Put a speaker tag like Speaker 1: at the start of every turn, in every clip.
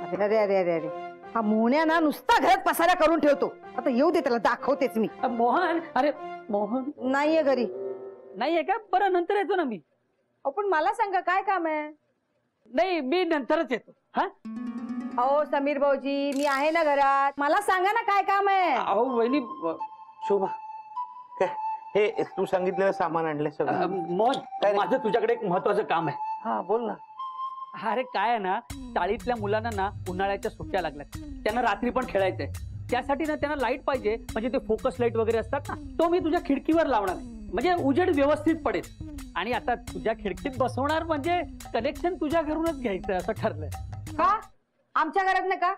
Speaker 1: अरे अरे अरे अरे, हा मोहन्या ना नुसता घरात पसारा करून ठेवतो. आता येऊ दे, त्याला दाखवतेच मी.
Speaker 2: मोहन, अरे मोहन
Speaker 1: नाहीये घरी.
Speaker 2: नाहीये का? बरं नंतर येतो ना मी.
Speaker 1: पण मला सांगा काय काम आहे?
Speaker 2: नाही, मी नंतरच येतो. हा
Speaker 1: अहो समीर भाऊजी, मी आहे ना घरात, मला सांगा ना काय काम आहे.
Speaker 2: अहो वहिनी.
Speaker 3: शोभा, हे तू सांगितलेलं सामान आणलंय सगळं.
Speaker 2: मोहन, माझं तुझ्याकडे एक महत्वाचं काम आहे.
Speaker 3: हा बोल ना.
Speaker 2: अरे काय आहे ना, चाळीतल्या मुलांना ना उन्हाळ्याच्या सुट्ट्या लागल्यात. त्यांना रात्री पण खेळायचंय. त्यासाठी ना त्यांना लाईट पाहिजे, म्हणजे ते फोकस लाईट वगैरे असतात ना, तो मी तुझ्या खिडकीवर लावणार आहे. म्हणजे उजेड व्यवस्थित पडेल. आणि आता तुझ्या खिडकीत बसवणार म्हणजे कनेक्शन तुझ्या घरूनच घ्यायचं असं ठरलंय.
Speaker 1: का? आमच्या घरात ना का?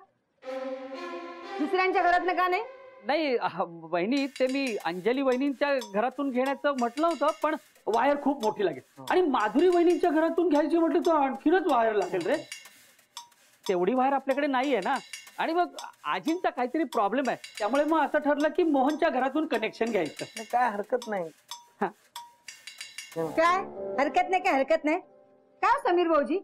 Speaker 1: दुसऱ्यांच्या घरात ना का? नाही
Speaker 2: नाही वहिनी, ते मी अंजली वहिनींच्या घरातून घेण्याचं म्हटलं होतं, पण वायर खूप मोठी लागेल. आणि माधुरी वहिनींच्या घरातून घ्यायची म्हटलं तर आणखीनच वायर लागेल रे. तेवढी वायर आपल्याकडे नाहीये ना. आणि मग आजींचा काहीतरी प्रॉब्लेम आहे, त्यामुळे मग असं ठरलं की मोहनच्या घरातून कनेक्शन घ्यायचं.
Speaker 3: काय हरकत नाही.
Speaker 1: काय हरकत नाही? काय हरकत नाही? काय समीर भाऊजी,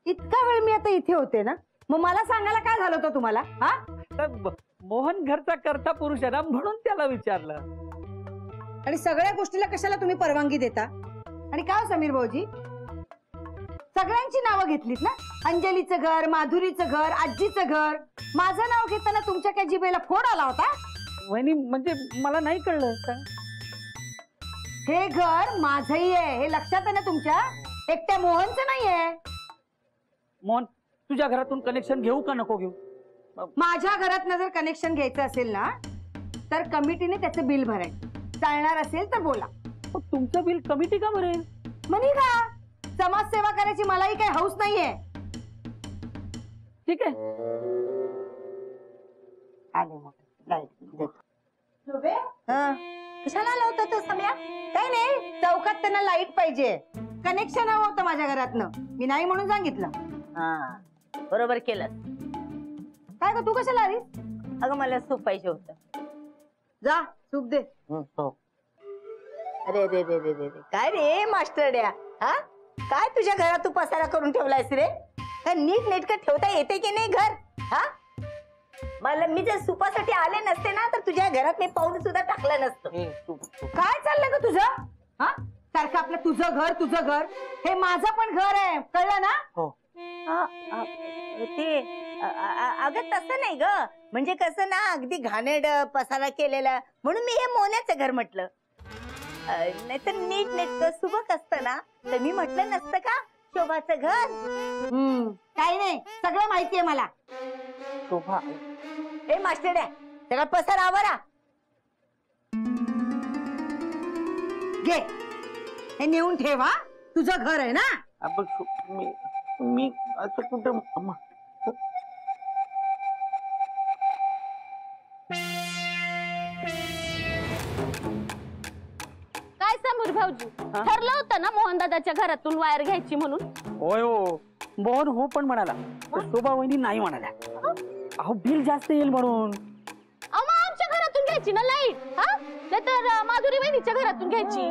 Speaker 1: इतका वेळ मी आता इथे होते ना, मग मला सांगायला काय झालं होतं तुम्हाला? हा,
Speaker 2: मोहन घरचा कर्ता पुरुष आहे ना, म्हणून त्याला विचारलं.
Speaker 1: आणि सगळ्या गोष्टीला कशाला तुम्ही परवानगी देता? आणि काय समीर भाऊजी, सगळ्यांची नावं घेतलीत ना, अंजलीचं घर, माधुरीचं घर, आजीचं घर. माझं नाव घेताना तुमच्या काय जिभेला फोड आला होता?
Speaker 2: वहिनी म्हणजे मला नाही कळलं.
Speaker 1: हे घर माझंही आहे, हे लक्षात आहे ना तुमच्या? एकट्या मोहनचं नाहीये.
Speaker 2: मोहन, तुझ्या घरातून कनेक्शन घेऊ का नको घेऊ?
Speaker 1: माझ्या घरात जर कनेक्शन घ्यायचं असेल ना, तर कमिटीने त्याचं बिल भरायचं. चालणार असेल तर बोला.
Speaker 2: तुमचं बिल कमिटी का भरेल?
Speaker 1: म्हणी का? समाजसेवा करायची मलाही काही हौस नाहीये.
Speaker 2: ठीक आहे.
Speaker 1: कशाला आला होता तो सम्या? काही नाही, चौकात त्यांना लाईट पाहिजे, कनेक्शन हवं होतं माझ्या घरातनं. मी नाही म्हणून सांगितलं.
Speaker 4: हा बरोबर केलं.
Speaker 1: काय ग, तू कशाला आली?
Speaker 4: अगं मला सूप पाहिजे होतं.
Speaker 1: जा सूप दे.
Speaker 4: अरे रे रे रे रे रे, काय रे मास्टरड्या, हा काय तुझ्या घरात तू पसारा करून ठेवलायस रे? काय नीट नेटकं ठेवता येते की नाही घर? हा, मला मी जर सुपासाठी आले नसते ना, तर तुझ्या घरात मी पाऊल सुद्धा टाकलं नसतं.
Speaker 1: काय चाललंय ग तुझं? हा, सारखं आपलं तुझं घर तुझं घर. हे माझं पण घर आहे, कळलं ना?
Speaker 4: ते अगं तसं नाही ग, म्हणजे कसं ना, अगदी घाणेड पसारा केलेला, म्हणून मी हे मोन्याचं घर म्हटलं. नाहीतर नीट नेटकं सुबक असतं ना, तर मी म्हटलं नसतं का शोभाचं घर.
Speaker 1: काही नाही, सगळं माहितीये मला.
Speaker 3: शोभा,
Speaker 4: ए मास्टरड्या, सगळा पसारा आवरा.
Speaker 1: घे, हे नेऊन ठेवा, तुझं घर आहे ना.
Speaker 3: मी आता कुठं?
Speaker 5: काय समीर भाऊजी, ठरलं होतं ना मोहन दादाच्या घरातून वायर घ्यायची म्हणून?
Speaker 2: होय हो, मोहन हो पण म्हणाला, शोभा वहिनी नाही म्हणाल्या. अहो बिल जास्त येईल म्हणून.
Speaker 5: अहो मग आमच्या घरातून घ्यायची ना लाईट, हा? नाहीतर माधुरी वहिनीच्या घरातून घ्यायची.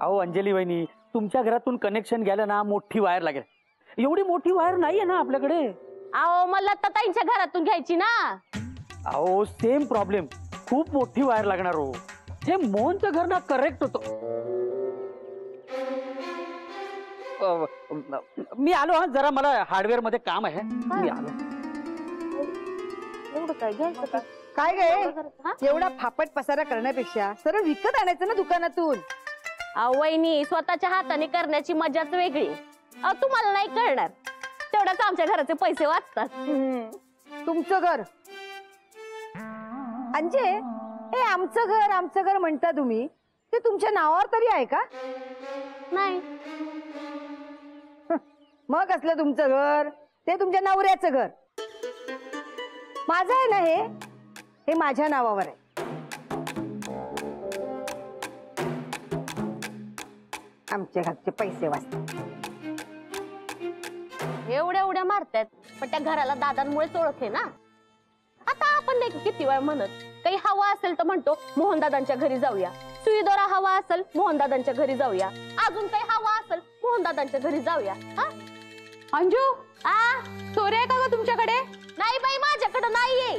Speaker 2: अहो अंजली वहिनी, तुमच्या घरातून कनेक्शन घ्यायला ना मोठी वायर लागेल. एवढी मोठी वायर नाहीये ना आपल्याकडे.
Speaker 5: अहो मला ताईंच्या घरातून घ्यायची ना.
Speaker 2: अहो सेम प्रॉब्लेम, खूप मोठी वायर लागणार हो. हे मोहनचं घर ना करेक्ट होतं. मी आलो हा, जरा मला हार्डवेअर मध्ये काम आहे, मी आलो.
Speaker 5: एवढं काय घ्यायचं?
Speaker 1: काय गे, एवढा फापट पसारा करण्यापेक्षा सरळ विकत आणायचं ना दुकानातून.
Speaker 5: अहो वहिनी, स्वतःच्या हाताने करण्याची मजाच वेगळी. अहो तुम्हाला नाही कळणार, तेवढ्याच आमच्या घराचे पैसे वाचतात.
Speaker 1: तुमचं घर अंजे, हे आमचं घर म्हणता तुम्ही, ते तुमच्या नावावर तरी आहे का?
Speaker 5: नाही.
Speaker 1: मग असलं तुमचं घर, ते तुमच्या नवऱ्याचं घर. माझं आहे ना, हे माझ्या नावावर आहे. आमच्या घरचे पैसे वाचतात.
Speaker 5: एवढ्या उड्या मारतात, पण त्या घराला दादांमुळेच ओळखे ना. आता आपण नाही किती वेळ म्हणत, काही हवा असेल तर म्हणतो मोहन दादांच्या घरी जाऊया, सुई दोरा हवा असेल मोहन दादांच्या घरी जाऊया, अजून काही हवा असेल मोहन दादांच्या घरी जाऊया. हा
Speaker 6: अंजू, सोरे आहे का ग तुमच्या
Speaker 5: तुमच्याकडे? नाही बाई, माझ्याकडे नाहीये.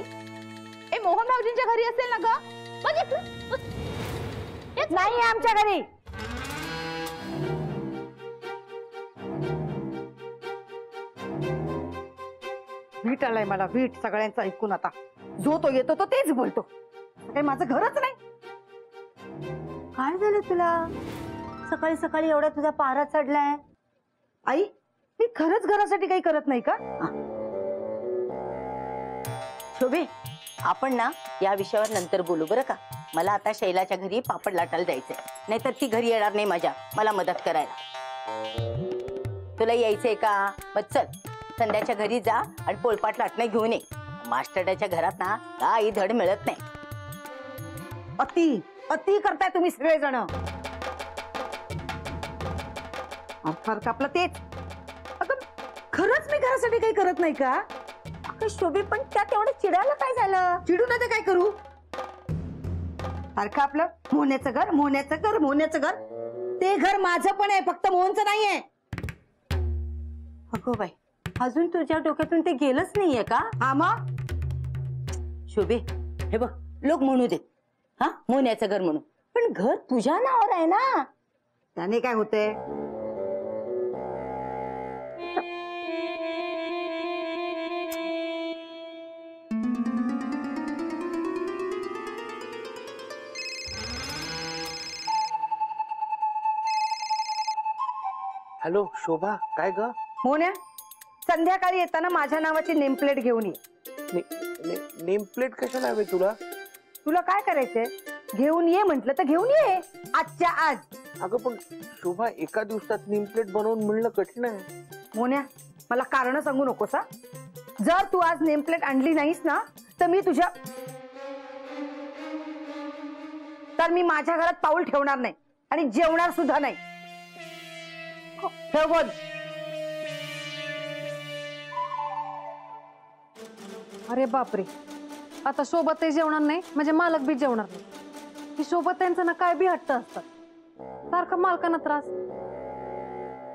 Speaker 5: ए, मोहन भाऊजींच्या घरी असेल ना ग? बघितलं?
Speaker 1: नाही आमच्या घरी. वीट आलाय मला, वीट सगळ्यांचं ऐकून. आता जो तो येतो तो तेच बोलतो. काही माझं घरच नाही.
Speaker 4: काय झालं तुला? सकाळी सकाळी एवढा तुझा पारा चढलाय.
Speaker 1: आई, मी खरंच घरासाठी काही करत नाही का?
Speaker 4: शोभे, आपण ना या विषयावर नंतर बोलू बरं का. मला आता शैलाच्या घरी पापड लाटायला जायचंय, नाहीतर ती घरी येणार नाही माझ्या मला मदत करायला. तुला यायचंय का? मग चल, संध्याच्या घरी जा आणि पोळपाट लाटणं घेऊन ये. मास्टरच्या घरात ना काही धड मिळत नाही.
Speaker 1: अति अति करताय तुम्ही सगळेजण. फरक आपलं तेच. अगं खरंच मी घरासाठी काही करत नाही का?
Speaker 4: अगं शोभे, पण त्यात एवढं चिडायला काय झालं?
Speaker 1: चिडून आता काय करू? सारखं आपलं मोहण्याचं घर, मोहण्याचं घर, मोहण्याचं घर. ते घर माझं पण आहे, फक्त मोहनचं नाहीये.
Speaker 4: अगो बाई, अजून तुझ्या डोक्यातून ते गेलंच नाहीये का?
Speaker 1: हा मग
Speaker 4: शोभे, हे बघ, लोक म्हणू दे हा मोन्याचं घर म्हणून, पण घर तुझ्या नावावर आहे ना.
Speaker 1: त्याने काय होते?
Speaker 3: हॅलो शोभा, काय ग?
Speaker 1: मोहन्या, संध्याकाळी येताना माझ्या नावाची नेमप्लेट घेऊन ये.
Speaker 3: नेम प्लेट कशाला हवे तुला?
Speaker 1: तुला काय करायचंय? घेऊन ये म्हंटल तर घेऊन ये, आजच्या आज.
Speaker 3: अगं पण शोभा, एका दिवसात नेम प्लेट बनवून मिळणं कठीण आहे.
Speaker 1: मोहन्या, मला कारण सांगू नकोस हा. जर तू आज नेमप्लेट आणली नाहीस ना, तर मी माझ्या घरात पाऊल ठेवणार नाही आणि जेवणार सुद्धा नाही. ठेव बोल.
Speaker 6: अरे बापरे, आता शोभाताई जेवणार नाही म्हणजे मालक बी जेवणार नाही. ही शोभाताईंचं ना काय बी हट्ट असतात, सारखं मालकांना त्रास.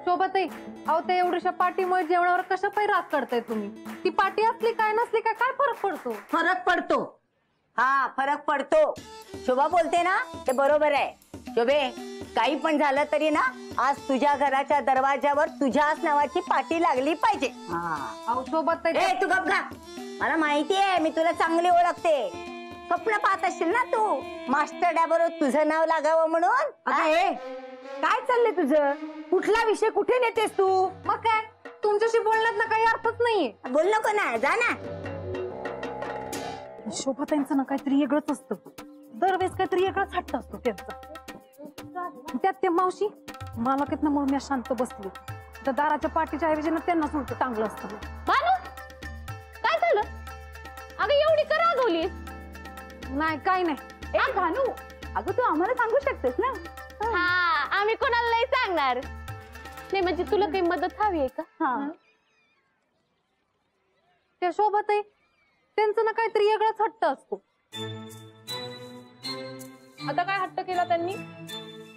Speaker 6: शोभाताई, अहो ते एवढ्याशा पाटीमुळे जेवणावर कशा पाय राग काढताय तुम्ही? ती पाटी असली काय नसली काय फरक पडतो?
Speaker 1: फरक पडतो.
Speaker 4: हा, फरक पडतो. शोभा बोलते ना ते बरोबर आहे. शोभे, काही पण झालं तरी ना आज तुझ्या घराच्या दरवाजावर तुझ्याच नावाची पाटी लागली पाहिजे.
Speaker 6: अहो शोभाताई,
Speaker 4: ए, तू गप गा. मला माहिती आहे, मी तुला चांगली ओळखते. स्वप्न पाहत असशील ना तू मास्टर डॅबरोबर तुझं नाव लागावं म्हणून.
Speaker 1: अगं ए, काय चाललंय तुझं? कुठला विषय कुठे नेतेस तू?
Speaker 6: मग काय, तुमच्याशी बोलण्यात ना काही अर्थच नाहीये.
Speaker 4: बोल नको ना, जा ना.
Speaker 6: शोभाताईंचं ना काहीतरी वेगळंच असतं, दरवेळेस काहीतरी वेगळाच हट्ट असतो त्यांचा. त्यात ते मावशी मला कितना म्हणून मी शांत बसली, तर दाराच्या पाठीच्या ऐवजी ना त्यांनाच उलट चांगलं असतं.
Speaker 5: भानू, काय झालं? अगं एवढी का रागवली?
Speaker 6: नाही काय नाही.
Speaker 5: ए भानू, अगं तू आम्हाला सांगू शकतेस ना. हा, आम्ही कोणाला नाही सांगणार. नाही म्हणजे तुला काही मदत हवी आहे का? हा.
Speaker 6: त्या शोभाताई, त्यांचं ना काहीतरी वेगळाच हट्ट असतो.
Speaker 5: आता काय हट्ट केला त्यांनी?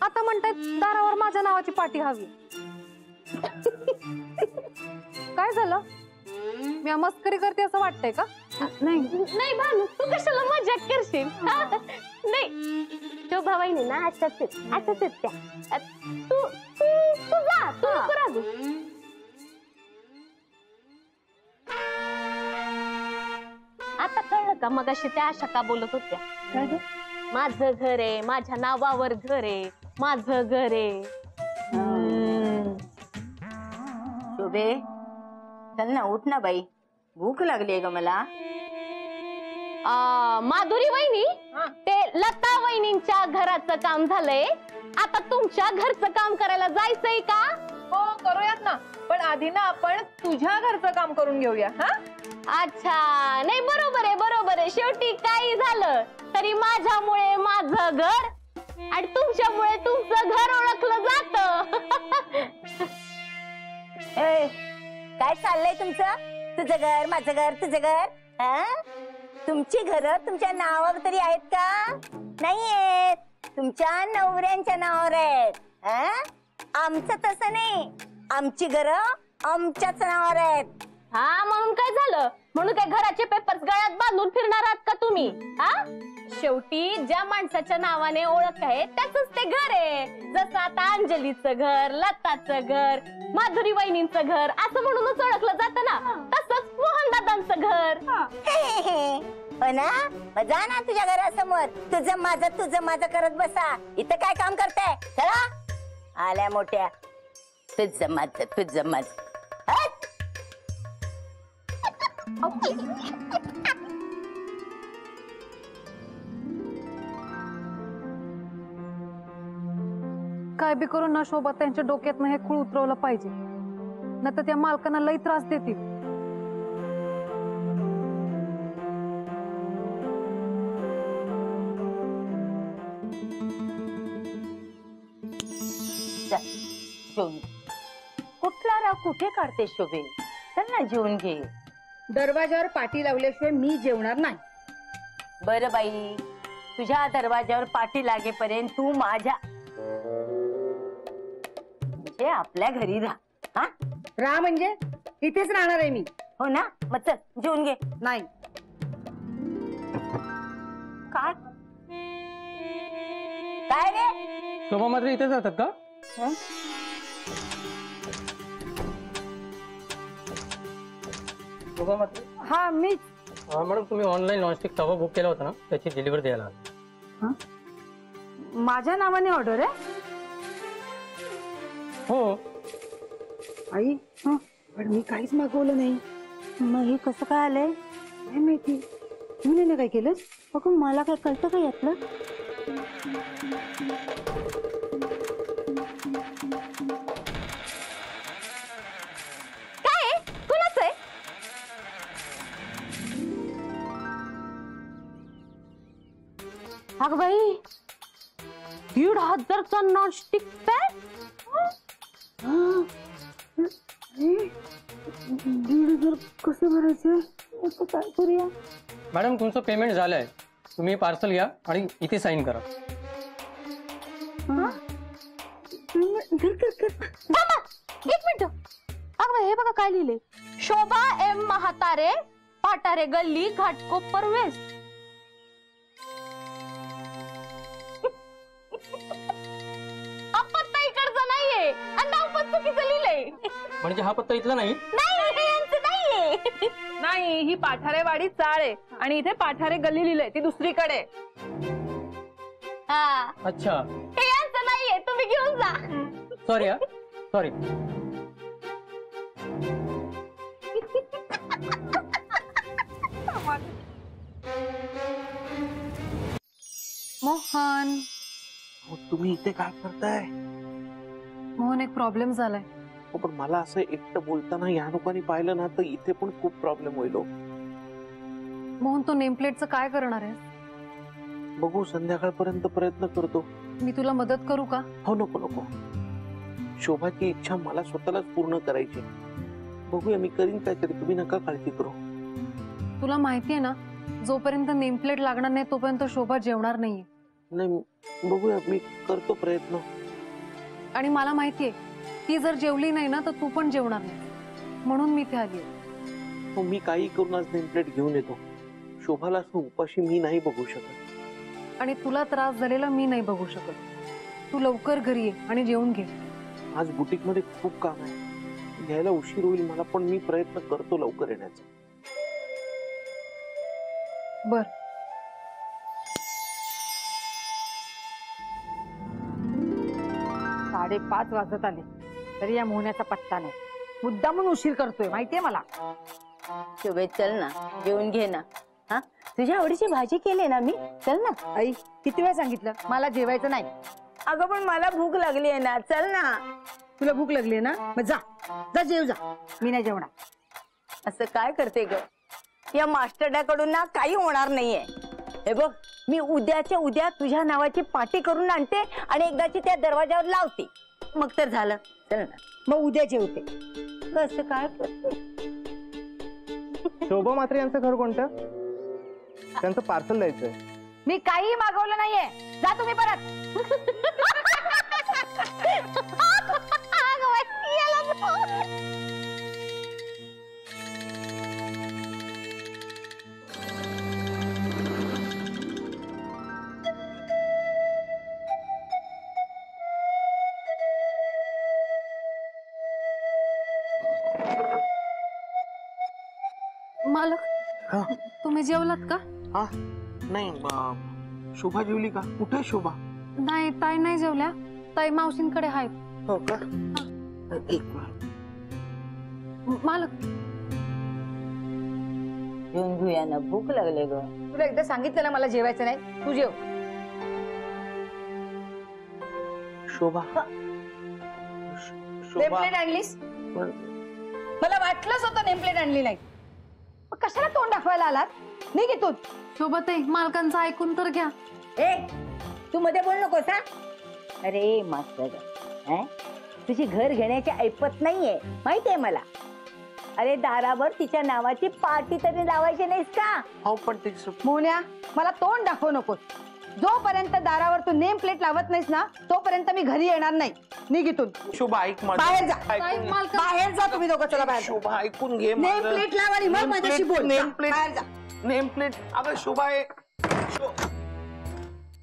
Speaker 6: आता म्हणतात दारावर माझ्या नावाची पाटी हवी. काय झालं? मी मस्करी करते असं वाटतंय का?
Speaker 5: नाही नाही भानू, तू कशाला मजाक करशील? नाही, शोभा वहिनी ना अशाच त्या. तू जा, तू नको रागू. आता कळलं का मगाशी त्या आशा का बोलत होत्या? माझं घर आहे, माझ्या नावावर घर आहे, माझं घर आहे.
Speaker 4: शोभे, चल ना, उठ ना बाई, भूक लागली ग मला.
Speaker 5: माधुरी वहिनी, ते लता वहिनींच्या घराचं काम झालंय, आता तुमच्या घरचं काम करायला जायचंय का?
Speaker 7: हो, करूयात ना, पण आधी ना आपण तुझ्या घरचं काम करून घेऊया. हा,
Speaker 5: अच्छा, नाही बरोबर आहे. शेवटी काही झालं तरी माझ्यामुळे माझं घर आणि तुमच्यामुळे तुमचं घर ओळखलं जात.
Speaker 4: काय चाललंय तुमचं? तुझं घर, माझं घर, तुझं घर. हा, तुमची घर तुमच्या नावावर तरी आहेत का? नाहीयेत, तुमच्या नवऱ्यांच्या नावावर आहेत. आमचं तसं नाही, आमची घर आमच्याच नावावर आहेत.
Speaker 5: हा, म्हणून काय झालं? झालं म्हणून काय घराचे पेपर्स गळ्यात बांधून फिरणार आहात का तुम्ही? हा, शेवटी ज्या माणसाच्या नावाने ओळख आहे त्याच ते घर आहे. जसं आता अंजलीचं घर, लताचं घर, माधुरी वहिनींचं घर असं म्हणूनच ओळखलं जातं ना, तसंच मोहनदादांचं घर.
Speaker 4: हो ना, मग जा ना तुझ्या घरासमोर तुझं माझं करत बसा. इथं काय काम करताय? चला आल्या मोठ्या, तुझं माझं हट.
Speaker 6: काय बी करून ना शोभा त्यांच्या डोक्यातनं हे खूळ उतरवलं पाहिजे, नाही तर त्या मालकांना लई त्रास देतील.
Speaker 4: कुठला राव कुठे काढते शोभे? चल ना जेवून घे.
Speaker 1: दरवाजावर पाटी लावल्याशिवाय मी जेवणार नाही.
Speaker 4: बरं बाई, तुझ्या दरवाजावर पाठी लागेपर्यंत तू माझ्या म्हणजे आपल्या घरी राहा. हा,
Speaker 1: राहा म्हणजे इथेच राहणार आहे मी.
Speaker 4: हो ना, मग चल जेवून घे.
Speaker 1: नाही,
Speaker 4: काय काय रे?
Speaker 2: शोभा मात्र इथे जातात का?
Speaker 8: शोभा मात्र
Speaker 1: हा मीच.
Speaker 8: मॅडम तुम्ही ऑनलाईन नॉनस्टिक तवा बुक केला होता ना, त्याची डिलिव्हरी द्यायला.
Speaker 1: माझ्या नावाने ऑर्डर आहे?
Speaker 8: हो.
Speaker 1: आई, पण मी काहीच मागवलं नाही.
Speaker 4: मग हे कसं काय आलंय?
Speaker 1: काय माहिती, तुम्ही नाही काय केलं?
Speaker 4: बघू मला काय कळतं का यातलं?
Speaker 5: काय कुणाच आहे? अगं बाई, 1,500चा नॉनस्टिक पॅन.
Speaker 1: 1,500 कसं भरायचं? आता काय करूया?
Speaker 8: मॅडम तुमचं पेमेंट झालंय, तुम्ही पार्सल घ्या आणि इथे साईन करा.
Speaker 5: थांबा, एक मिनिट. अगं बाई, हे बघा काय लिहिले, शोभा एम महातारे, पाटारे गल्ली, घाटकोपर वेस्ट. पत्ता इकडचा नाहीये आणि नाव पण चुकीचं लिहिलंय.
Speaker 8: म्हणजे हा पत्ता इथला नाही?
Speaker 5: नाही, हे यांचं नाहीये.
Speaker 7: नाही, ही पाठारेवाडी चाळ आहे आणि इथे पाठारे गल्ली लिहिलंय, ती दुसरीकडे.
Speaker 5: हा,
Speaker 8: अच्छा,
Speaker 5: हे यांचं नाहीये, तुम्ही घेऊन जा.
Speaker 8: सॉरी. सॉरी.
Speaker 6: मोहन,
Speaker 3: तुम्ही इथे काय करताय?
Speaker 6: मोहन, एक प्रॉब्लेम झालाय.
Speaker 3: पण मला असं एकटं बोलताना या लोकांनी पाहिलं ना तर इथे पण खूप प्रॉब्लेम होईल.
Speaker 6: मोहन, तो नेम प्लेटचं काय करणार आहे?
Speaker 3: बघू, संध्याकाळपर्यंत प्रयत्न करतो.
Speaker 6: मी तुला मदत करू का?
Speaker 3: हो, नको. शोभाची इच्छा मला स्वतःलाच पूर्ण करायची. बघूया, मी करीन काहीतरी, तुम्ही नका काळजी करू.
Speaker 6: तुला माहितीये ना, जोपर्यंत नेम प्लेट लागणार नाही तोपर्यंत शोभा जेवणार नाहीये.
Speaker 3: नाही, बघूया, मी करतो प्रयत्न.
Speaker 6: आणि मला माहितीये, ती जर जेवली नाही ना तर तू पण जेवणार नाही, म्हणून मी इथे आली.
Speaker 3: हो, मी काही करून आज नेम प्लेट घेऊन येतो. शोभाला असं उपाशी मी नाही बघू शकत.
Speaker 6: आणि तुला त्रास झालेला मी नाही बघू शकत. तू लवकर घरी ये आणि जेवून घे.
Speaker 3: आज बुटीक मध्ये खूप काम आहे, घ्यायला उशीर होईल मला, पण मी प्रयत्न करतो लवकर येण्याचा.
Speaker 6: बर.
Speaker 1: 5:30 वाजत आले तरी या मोहण्याचा पत्ता नाही. मुद्दामून उशीर करतोय, माहितीये मला.
Speaker 4: शोभे चल ना, जेवून घे ना. हा, तुझ्या आवडीची भाजी केली ना मी. चल ना.
Speaker 1: आई, किती वेळा सांगितलं मला जेवायचं नाही?
Speaker 4: अगं पण मला भूक लागली आहे ना. चल ना.
Speaker 1: तुला भूक लागली ना, मग जा जेव जा. मी नाही जेवणार.
Speaker 4: असं काय करते ग? या मास्टरड्याकडून ना काही होणार नाहीये. हे बघ, मी उद्याच्या उद्या तुझ्या नावाची पाटी करून आणते आणि एकदाची त्या दरवाजावर लावते, मग तर झालं. चल ना.
Speaker 1: मग उद्या जेवते.
Speaker 4: कसं काय करते?
Speaker 9: शोभा मात्रे यांचं घर कोणतं? त्यांचं पार्सल द्यायचंय.
Speaker 1: मी काही मागवलं नाहीये, जा तुम्ही परत.
Speaker 6: मालक
Speaker 3: हा
Speaker 6: तुम्ही जेवलात का?
Speaker 3: हा नाही शोभा जेवली का? कुठे शोभा?
Speaker 6: नाही ताई नाही जेवल्या, ताई मावशींकडे आहेत.
Speaker 3: हो का? एक मिनिट.
Speaker 6: मालक
Speaker 4: घेऊन घेऊया ना, भूक लागले ग.
Speaker 1: तुला एकदा सांगितलं ना मला जेवायचं नाही, तू जेव.
Speaker 3: शोभा
Speaker 1: नेमप्लेट आणलीस? मला वाटलंच होतं नेमप्लेट आणली नाही. मग कशाला तोंड दाखवायला आलात? नाही की तू
Speaker 6: शोभाताई मालकांचं ऐकून तर घ्या.
Speaker 4: ए तू मध्ये बोल नकोस हा. अरे मास्तर तुझी घर घेण्याची ऐपत नाहीये माहितीये मला. अरे दारावर तिच्या नावाची पाटी तरी लावायची नाहीस का?
Speaker 3: हो पण ते
Speaker 1: मोन्या मला तोंड दाखवू नकोस. जोपर्यंत दारावर तू नेम प्लेट लावत नाहीस ना तोपर्यंत मी घरी येणार नाही. निघितून
Speaker 3: शोभा ऐक माझं.
Speaker 1: बाहेर जा.
Speaker 3: ऐकून घे.
Speaker 1: बाहेर जा तुम्ही दोघं. चला बाहेर.
Speaker 3: शोभा ऐकून घे
Speaker 1: नेम प्लेट लाव आणि मग माझ्याशी बोल.
Speaker 3: नेम प्लेट
Speaker 1: बाहेर जा.
Speaker 3: Name plate. अगं शोभा आहे.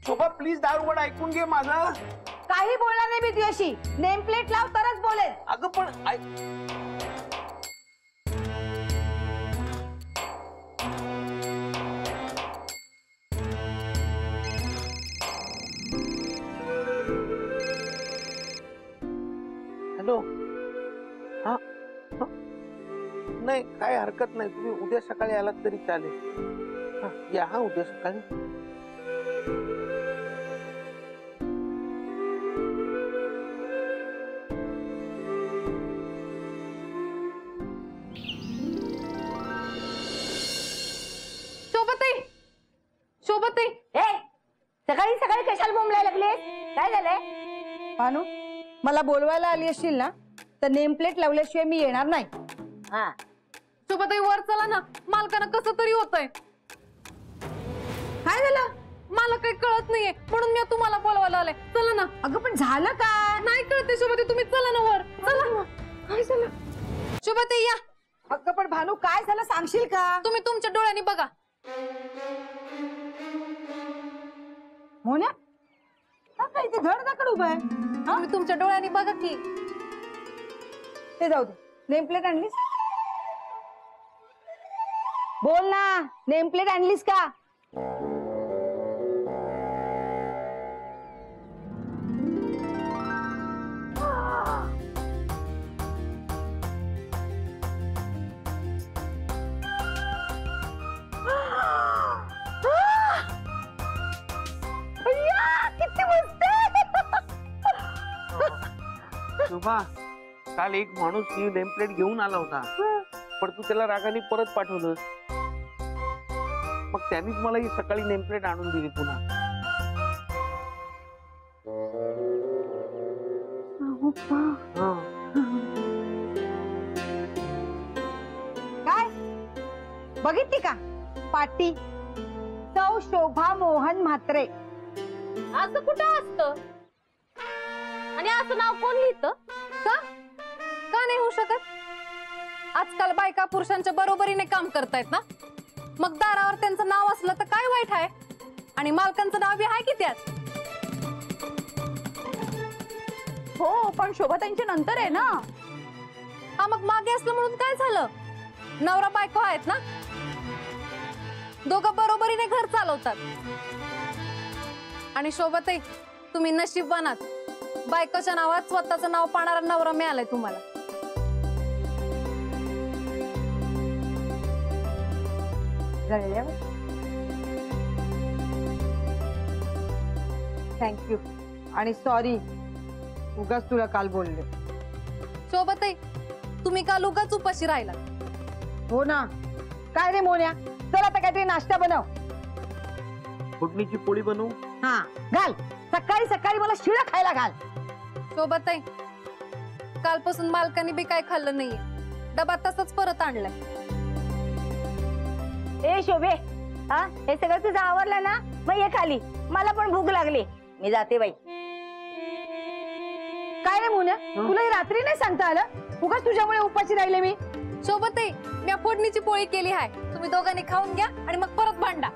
Speaker 3: शोभा प्लीज दार उघड, ऐकून घे माझं.
Speaker 1: काही बोलणार नाही मी तुझ्याशी. नेम प्लेट लाव तरच बोलेल.
Speaker 3: अगं पण हॅलो. हा नाही काय हरकत नाही, तुम्ही उद्या सकाळी आलात तरी चालेल. या हा उद्या सकाळी.
Speaker 6: शोभाताई शोभाताई
Speaker 4: ए सकाळी सकाळी कशाला बोंबलायला लागले? काय झालंय?
Speaker 1: भानू मला बोलवायला आली असशील ना तर नेम प्लेट लावल्याशिवाय मी येणार नाही.
Speaker 4: हा
Speaker 6: शोभाताई वर चला ना, मालकांना कसं तरी होतंय.
Speaker 1: काय झालं?
Speaker 6: मला काही कळत नाहीये म्हणून मी तुम्हाला बोलवायला आले. चला ना.
Speaker 1: अगं पण झालं काय?
Speaker 6: नाही कळते शोभाताई, तुम्ही चला ना वर. चला.
Speaker 1: काय झालं?
Speaker 6: शोभाताई या.
Speaker 1: अगं पण भानू काय झालं सांगशील का?
Speaker 6: तुम्ही तुमच्या डोळ्यांनी बघा.
Speaker 1: मोन्या काय इथे धडधाकड उभं आहे?
Speaker 6: तुम्ही तुमच्या डोळ्यांनी बघा की.
Speaker 1: ते जाऊ दे. Name plate आणलीस? बोल ना, नेम प्लेट आणलीस का? किती मस्त आहे.
Speaker 3: शोभा काल एक माणूस ही नेम प्लेट घेऊन आला होता, पण तू त्याला रागाने परत पाठवलं. मग त्यांनीच मला ही सकाळी नेम प्लेट आणून दिली पुन्हा. हा.
Speaker 1: काय बघितली का पाटी? सौ शोभा मोहन म्हात्रे.
Speaker 5: असं कुठं असतं? आणि असं नाव कोण लिहितं?
Speaker 6: का का नाही होऊ शकत? आजकाल बायका पुरुषांच्या बरोबरीने काम करतायत ना, मग दारावर त्यांचं नाव असलं तर काय वाईट आहे? आणि मालकांचं नाव बी आहे की त्यात.
Speaker 1: हो पण शोभा त्यांच्या नंतर आहे ना.
Speaker 6: हा मग मागे असलं म्हणून काय झालं? नवरा बायको आहेत ना, दोघं बरोबरीने घर चालवतात. आणि शोभाताई तुम्ही नशीबवानात, बायकोच्या नावात स्वतःचं नाव पाहणारा नवरा मिळालाय तुम्हाला.
Speaker 1: थँक्यू आणि सॉरी उगाच तुला काल बोलले.
Speaker 6: शोभाताई तुम्ही काल उगाच उपाशी राहिला.
Speaker 1: हो ना. काय रे मोन्या, चल आता काहीतरी नाश्ता बनव.
Speaker 3: फोडणीची पोळी बनवू?
Speaker 1: हा घाल. सकाळी सकाळी मला शिळा खायला घाल.
Speaker 6: शोभाताई कालपासून मालकाने बी काय खाल्लं नाहीये, डबा तसंच परत आणलाय.
Speaker 4: ए शोभे हा हे सगळं तुझं आवरलं ना? मग ये खाली, मला पण भूक लागली. मी जाते बाई.
Speaker 1: काय रे मोन्या, तुला ही रात्री नाही सांगता आलं? उगाच तुझ्यामुळे उपाशी राहिले मी.
Speaker 6: शोभाताई मी फोडणीची पोळी केली आहे, तुम्ही दोघांनी खाऊन घ्या आणि मग परत भांडा.